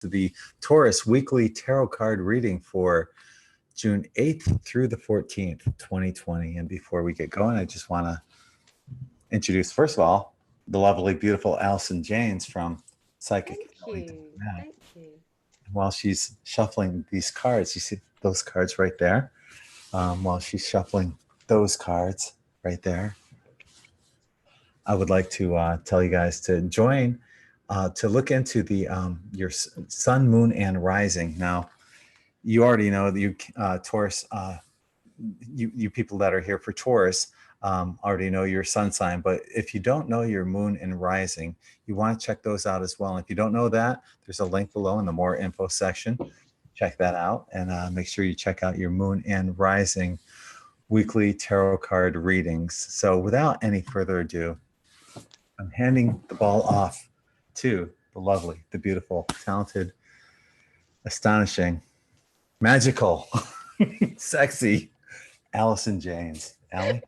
to the Taurus weekly tarot card reading for June 8th through the 14th, 2020. And before we get going, I just want to introduce, first of all, the lovely, beautiful Alison Janes from Psychic. Thank you. Thank you. While she's shuffling these cards, you see those cards right there. While she's shuffling those cards right there, I would like to tell you guys to join, to look into the your sun, moon, and rising. Now, you already know that you Taurus, you people that are here for Taurus already know your sun sign. But if you don't know your moon and rising, you want to check those out as well. And if you don't know that, there's a link below in the more info section. Check that out, and make sure you check out your moon and rising weekly tarot card readings. So without any further ado, I'm handing the ball off to the lovely, the beautiful, talented, astonishing, magical, sexy Alison Janes. Allie?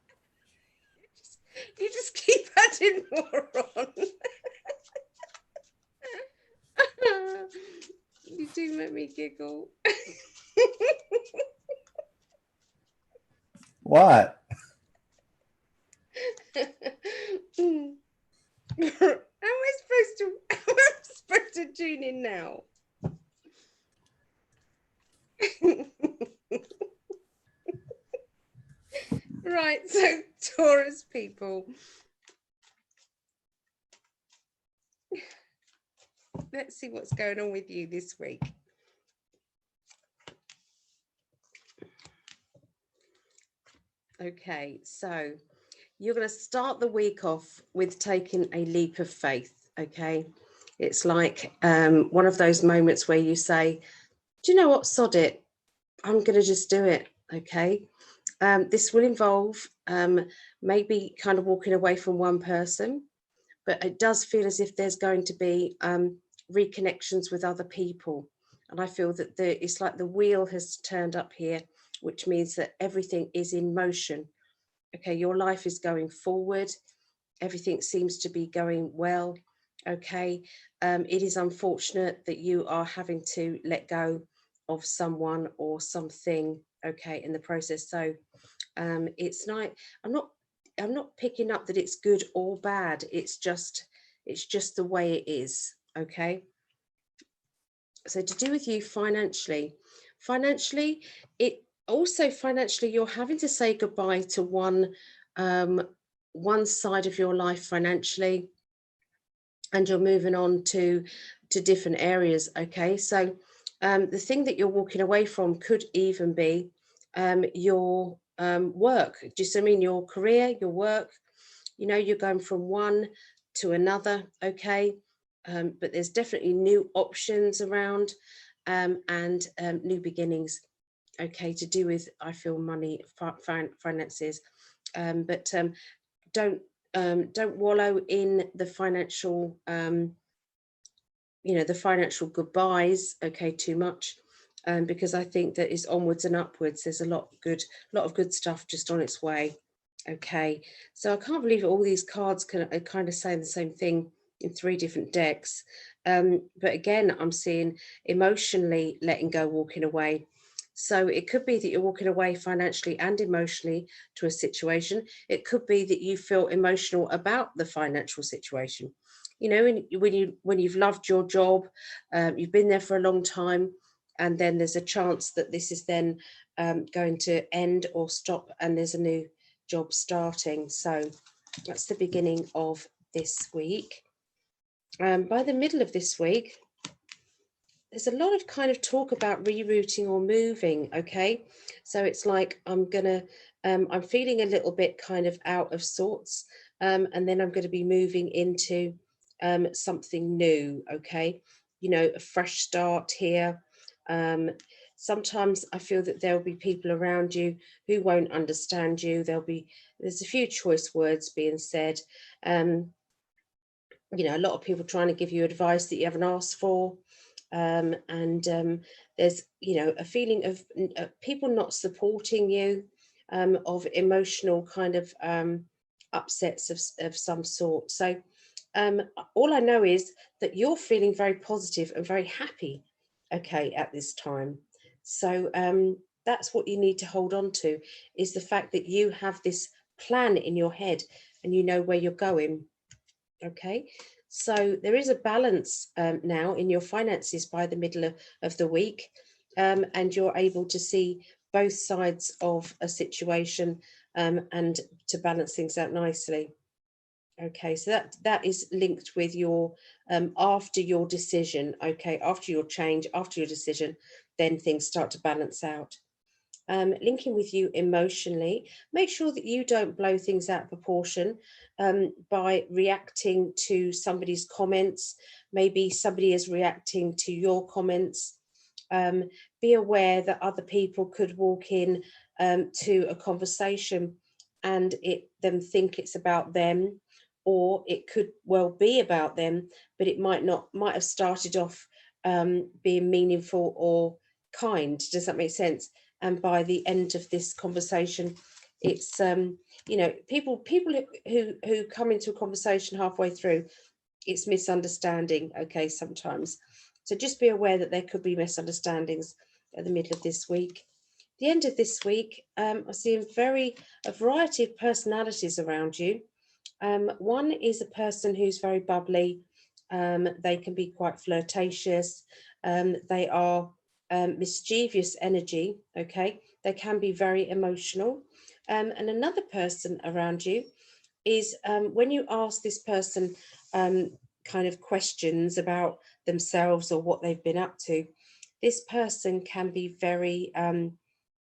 You just keep adding more on. You do make me giggle. What? How am I supposed to tune in now? Right, so Taurus people, let's see what's going on with you this week. Okay, so you're going to start the week off with taking a leap of faith, okay? It's like one of those moments where you say, do you know what, sod it, I'm going to just do it, okay? This will involve maybe kind of walking away from one person, but it does feel as if there's going to be reconnections with other people. And I feel that it's like the wheel has turned up here, which means that everything is in motion. Okay, your life is going forward. Everything seems to be going well. Okay, it is unfortunate that you are having to let go of someone or something, okay, in the process. So it's like I'm not picking up that it's good or bad. It's just the way it is. Okay, so to do with you financially, you're having to say goodbye to one side of your life financially, and you're moving on to different areas. Okay, so the thing that you're walking away from could even be your work. Do you see what I mean? Your career, your work, you know, you're going from one to another. Okay, but there's definitely new options around, and new beginnings. Okay, to do with, I feel, money, finances, but don't wallow in the financial the financial goodbyes, okay, too much, because I think that is onwards and upwards. There's a lot of good stuff just on its way. Okay, so I can't believe all these cards are kind of saying the same thing in 3 different decks, but again, I'm seeing emotionally letting go, walking away. So it could be that you're walking away financially and emotionally to a situation. It could be that you feel emotional about the financial situation. You know, when you've loved your job, you've been there for a long time, and then there's a chance that this is then going to end or stop, and there's a new job starting. So that's the beginning of this week. By the middle of this week, there's a lot of kind of talk about rerouting or moving. Okay, so it's like I'm feeling a little bit kind of out of sorts, and then I'm going to be moving into something new. Okay, you know, a fresh start here. Sometimes I feel that there will be people around you who won't understand you. There's a few choice words being said. You know, a lot of people trying to give you advice that you haven't asked for. There's, you know, a feeling of people not supporting you, of emotional kind of upsets of some sort. So all I know is that you're feeling very positive and very happy, okay, at this time. So that's what you need to hold on to, is the fact that you have this plan in your head and you know where you're going. Okay, so there is a balance now in your finances by the middle of the week, and you're able to see both sides of a situation, and to balance things out nicely. Okay, so that is linked with your after your decision. Okay, after your change, after your decision, then things start to balance out. Linking with you emotionally, make sure that you don't blow things out of proportion by reacting to somebody's comments. Maybe somebody is reacting to your comments. Um, be aware that other people could walk in to a conversation and them think it's about them, or it could well be about them, but it might have started off being meaningful or kind. Does that make sense? And by the end of this conversation, it's people who come into a conversation halfway through, it's misunderstanding, okay, sometimes. So just be aware that there could be misunderstandings at the middle of this week. The end of this week, I see a variety of personalities around you. One is a person who's very bubbly. They can be quite flirtatious. They are mischievous energy. Okay, they can be very emotional. And another person around you is when you ask this person kind of questions about themselves or what they've been up to, this person can be very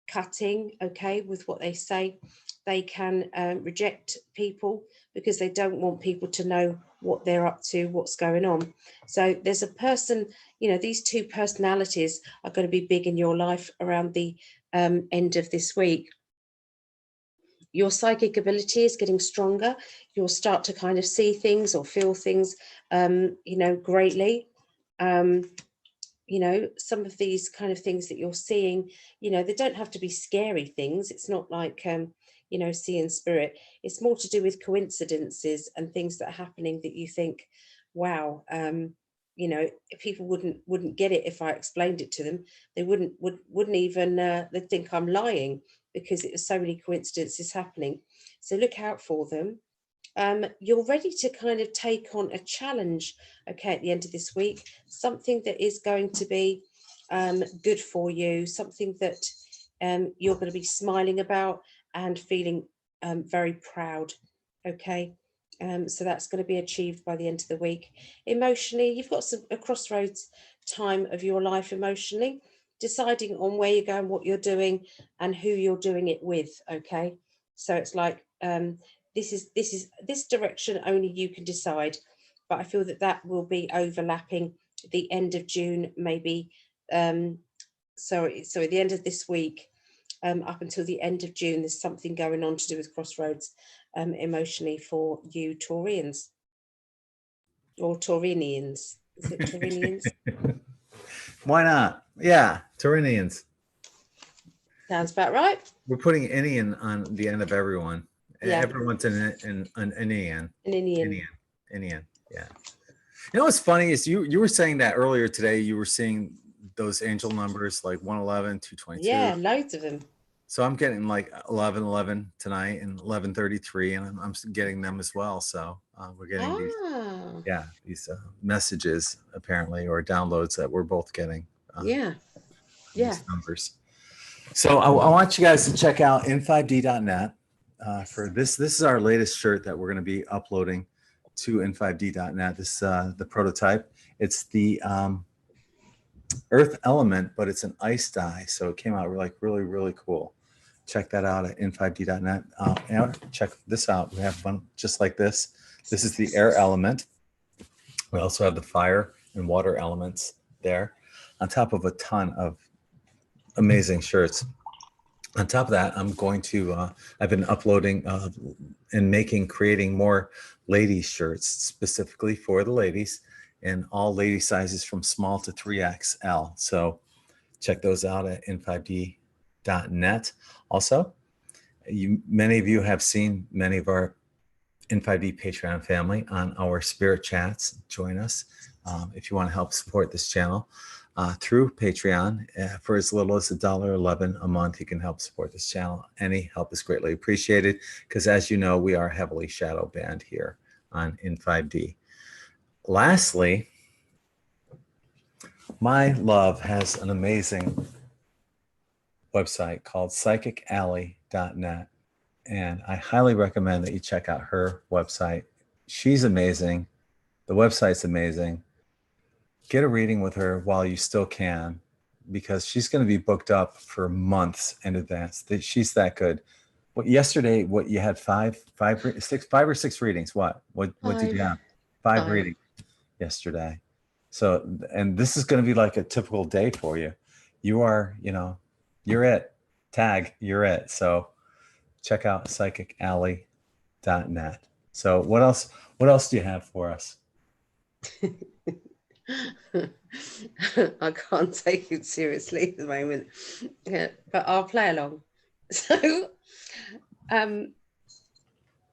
cutting, okay, with what they say. They can reject people because they don't want people to know what they're up to, what's going on. So there's a person, these two personalities are going to be big in your life around the end of this week. Your psychic ability is getting stronger. You'll start to kind of see things or feel things, greatly. Some of these kind of things that you're seeing, they don't have to be scary things. It's not like, seeing spirit. It's more to do with coincidences and things that are happening that you think, wow, people wouldn't get it if I explained it to them. They wouldn't even, they'd think I'm lying, because it was so many coincidences happening. So look out for them. You're ready to kind of take on a challenge, okay, at the end of this week, something that is going to be good for you, something that you're going to be smiling about and feeling very proud, okay. So that's going to be achieved by the end of the week. Emotionally, you've got a crossroads time of your life emotionally, deciding on where you're going, what you're doing, and who you're doing it with, okay. So it's like, this direction only you can decide, but I feel that will be overlapping the end of June, maybe sorry, the end of this week, up until the end of June. There's something going on to do with crossroads emotionally for you Taurians, or Taurinians. Is it Taurinians? Why not? Yeah, Taurinians. Sounds about right. We're putting Indian on the end of everyone. Yeah. Everyone's an Indian. An Indian. Indian. Yeah. You know what's funny is you were saying that earlier today. You were seeing those angel numbers like 111, 222. Yeah, loads of them. So I'm getting like 1111 tonight and 1133, and I'm getting them as well. So we're getting these messages apparently, or downloads that we're both getting. These numbers. So I want you guys to check out in5d.net for this. This is our latest shirt that we're going to be uploading to in5d.net. This the prototype. It's the Earth element, but it's an ice dye. So it came out really, really cool. Check that out at in5d.net. And check this out. We have one just like this. This is the air element. We also have the fire and water elements there, on top of a ton of amazing shirts. On top of that, I'm going to, I've been uploading and creating more ladies shirts specifically for the ladies, in all lady sizes from small to 3XL. So check those out at in5d.net. Also, many of you have seen many of our N5D Patreon family on our spirit chats. Join us if you want to help support this channel through Patreon. For as little as $1.11 a month, you can help support this channel. Any help is greatly appreciated because, as you know, we are heavily shadow banned here on N5D. Lastly, my love has an amazing website called psychicalley.net. And I highly recommend that you check out her website. She's amazing. The website's amazing. Get a reading with her while you still can, because she's going to be booked up for months in advance. She's that good. Yesterday, you had five or six readings. What did you have? Five readings yesterday. So, and this is going to be like a typical day for you. You are, you're it. Tag, you're it. So check out psychicalley.net. So what else do you have for us? I can't take it seriously at the moment, but I'll play along. So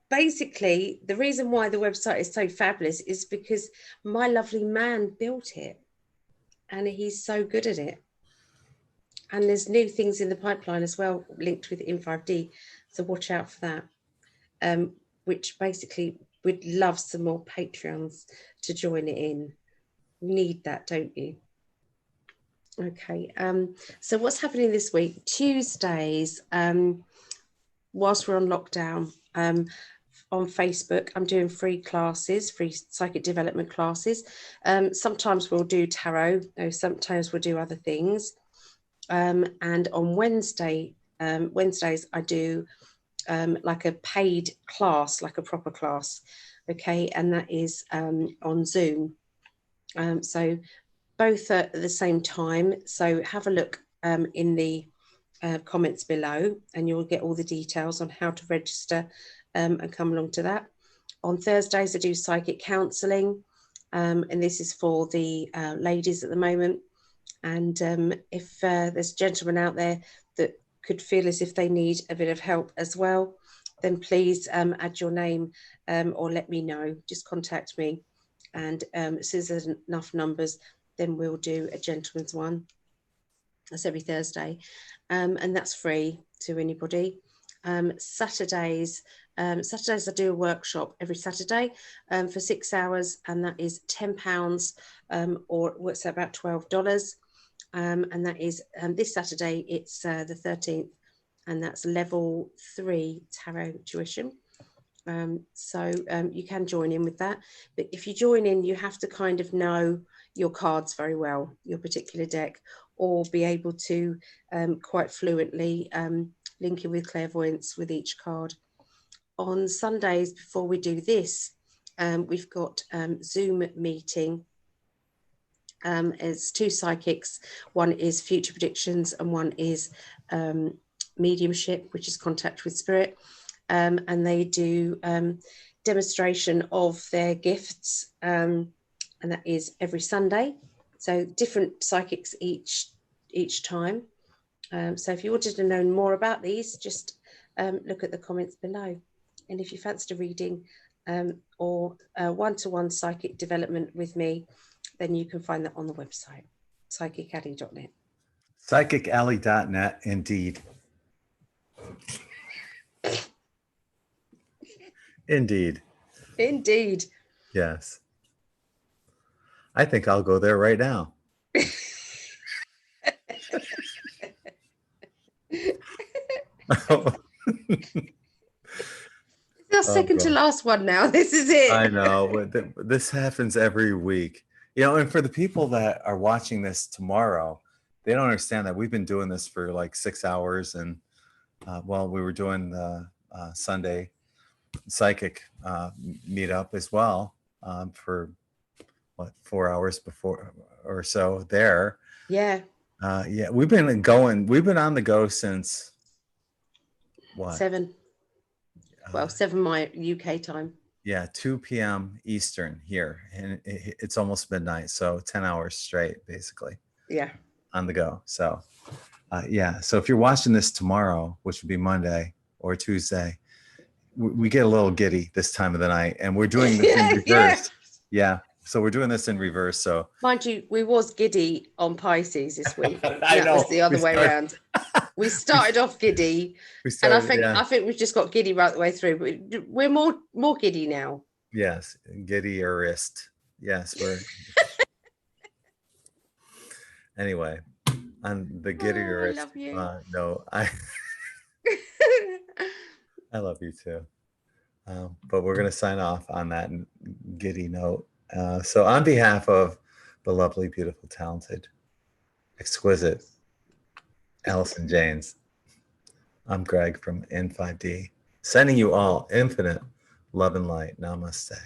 basically, the reason why the website is so fabulous is because my lovely man built it, and he's so good at it. And there's new things in the pipeline as well, linked with N5D. So watch out for that. Which basically, we'd love some more Patreons to join it in. Need that, don't you? Okay. So what's happening this week? Tuesdays, whilst we're on lockdown, on Facebook, I'm doing free psychic development classes. Sometimes we'll do tarot, sometimes we'll do other things. And on Wednesdays, I do like a paid class, like a proper class. Okay. And that is on Zoom. So both at the same time. So have a look in the comments below, and you'll get all the details on how to register and come along to that. On Thursdays, I do psychic counselling, and this is for the ladies at the moment. And if there's a gentleman out there that could feel as if they need a bit of help as well, then please add your name or let me know. Just contact me. And as soon as there's enough numbers, then we'll do a gentleman's one. That's every Thursday. And that's free to anybody. Saturdays, I do a workshop every Saturday for 6 hours, and that is £10 or it works out about $12. And that is this Saturday, it's the 13th, and that's level 3 tarot tuition. So you can join in with that, but if you join in, you have to kind of know your cards very well, your particular deck, or be able to quite fluently link in with clairvoyance with each card. On Sundays, before we do this, we've got Zoom meeting. It's 2 psychics. One is future predictions and one is mediumship, which is contact with spirit. And they do demonstration of their gifts, and that is every Sunday. So different psychics each time. So if you wanted to know more about these, just look at the comments below. And if you fancied a reading or one-to-one psychic development with me, then you can find that on the website, psychicalley.net. Psychicalley.net, indeed. Indeed. Indeed. Yes. I think I'll go there right now. It's our second to last one now. This is it. I know. This happens every week. And for the people that are watching this tomorrow, they don't understand that we've been doing this for like 6 hours. And we were doing the Sunday psychic meetup as well for 4 hours before or so there. Yeah. We've been on the go since what? 7. Well, 7 my UK time. Yeah, 2 p.m. Eastern here, and it's almost midnight, so 10 hours straight, basically. Yeah. On the go. So, so if you're watching this tomorrow, which would be Monday or Tuesday, we get a little giddy this time of the night, and we're doing this in Yeah. reverse. Yeah. So we're doing this in reverse. So Mind you, we was giddy on Pisces this week. I That was know. the other We way started- around. We started off giddy, We and I started. think we've just got giddy right the way through. But we're more giddy now. Yes, giddy or wrist. Yes, we're. Anyway, on the giddy Oh, I wrist. love you. No, I love you too. But we're going to sign off on that giddy note. So on behalf of the lovely, beautiful, talented, exquisite Alison Janes, I'm Greg from N5D, sending you all infinite love and light. Namaste.